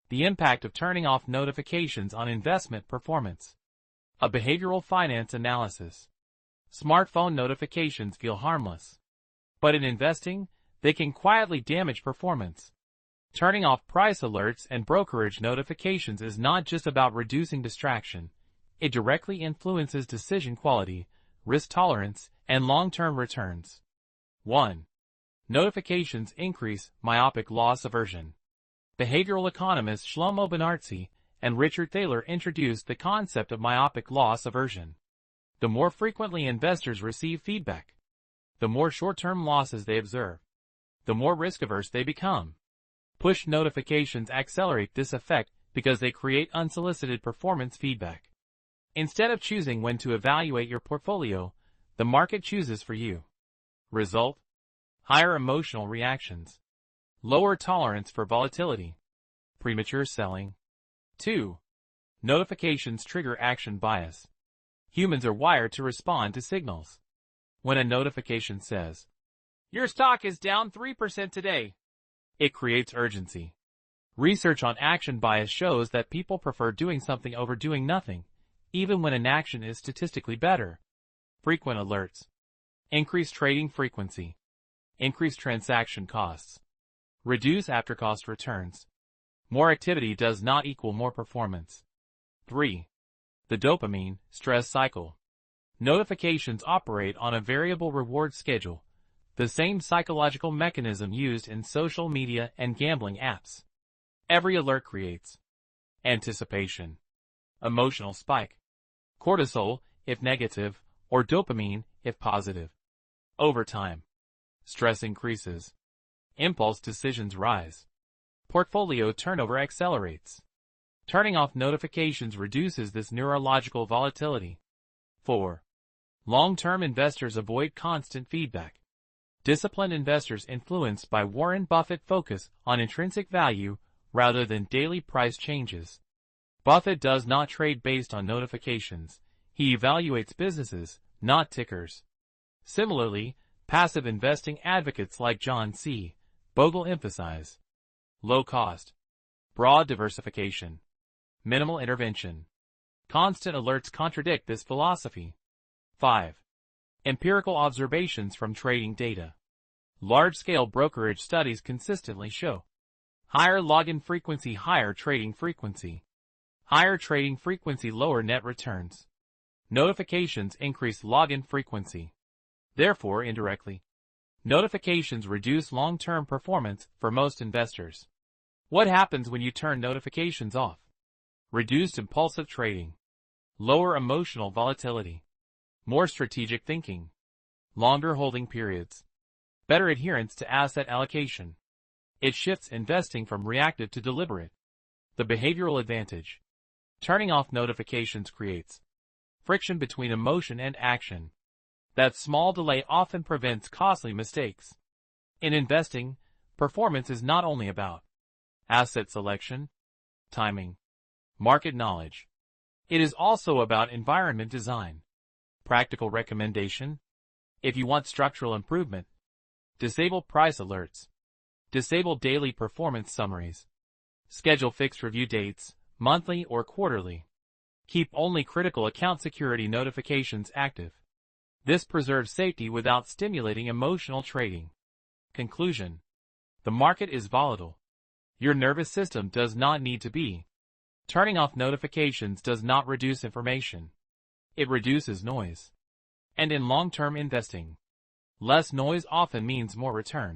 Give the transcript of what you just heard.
The impact of turning off notifications on investment performance. A behavioral finance analysis. Smartphone notifications feel harmless, but in investing, they can quietly damage performance. Turning off price alerts and brokerage notifications is not just about reducing distraction. It directly influences decision quality, risk tolerance, and long-term returns. 1. Notifications increase myopic loss aversion. Behavioral economists Shlomo Benartzi and Richard Thaler introduced the concept of myopic loss aversion. The more frequently investors receive feedback, the more short-term losses they observe, the more risk-averse they become. Push notifications accelerate this effect because they create unsolicited performance feedback. Instead of choosing when to evaluate your portfolio, the market chooses for you. Result: higher emotional reactions, lower tolerance for volatility, premature selling. 2. Notifications trigger action bias. Humans are wired to respond to signals. When a notification says, "Your stock is down 3% today," it creates urgency. Research on action bias shows that people prefer doing something over doing nothing, even when an action is statistically better. Frequent alerts. Increase trading frequency. Increase transaction costs. Reduce after-cost returns. More activity does not equal more performance. 3. The dopamine stress cycle. Notifications operate on a variable reward schedule, the same psychological mechanism used in social media and gambling apps. Every alert creates anticipation, emotional spike, cortisol if negative, or dopamine if positive. Over time, stress increases, impulse decisions rise, portfolio turnover accelerates. Turning off notifications reduces this neurological volatility. 4. Long-term investors avoid constant feedback. Disciplined investors influenced by Warren Buffett focus on intrinsic value rather than daily price changes. Buffett does not trade based on notifications. He evaluates businesses, not tickers. Similarly, passive investing advocates like John C. Bogle emphasize low cost, broad diversification, minimal intervention. Constant alerts contradict this philosophy. 5. Empirical observations from trading data. Large-scale brokerage studies consistently show higher login frequency, higher trading frequency. Higher trading frequency, lower net returns. Notifications increase login frequency. Therefore, indirectly, notifications reduce long-term performance for most investors. What happens when you turn notifications off? Reduced impulsive trading, lower emotional volatility, more strategic thinking, longer holding periods, better adherence to asset allocation. It shifts investing from reactive to deliberate. The behavioral advantage. Turning off notifications creates friction between emotion and action. That small delay often prevents costly mistakes. In investing, performance is not only about asset selection, timing, market knowledge. It is also about environment design. Practical recommendation: if you want structural improvement, disable price alerts. Disable daily performance summaries. Schedule fixed review dates, monthly or quarterly. Keep only critical account security notifications active. This preserves safety without stimulating emotional trading. Conclusion: the market is volatile. Your nervous system does not need to be. Turning off notifications does not reduce information. It reduces noise. And in long-term investing, less noise often means more return.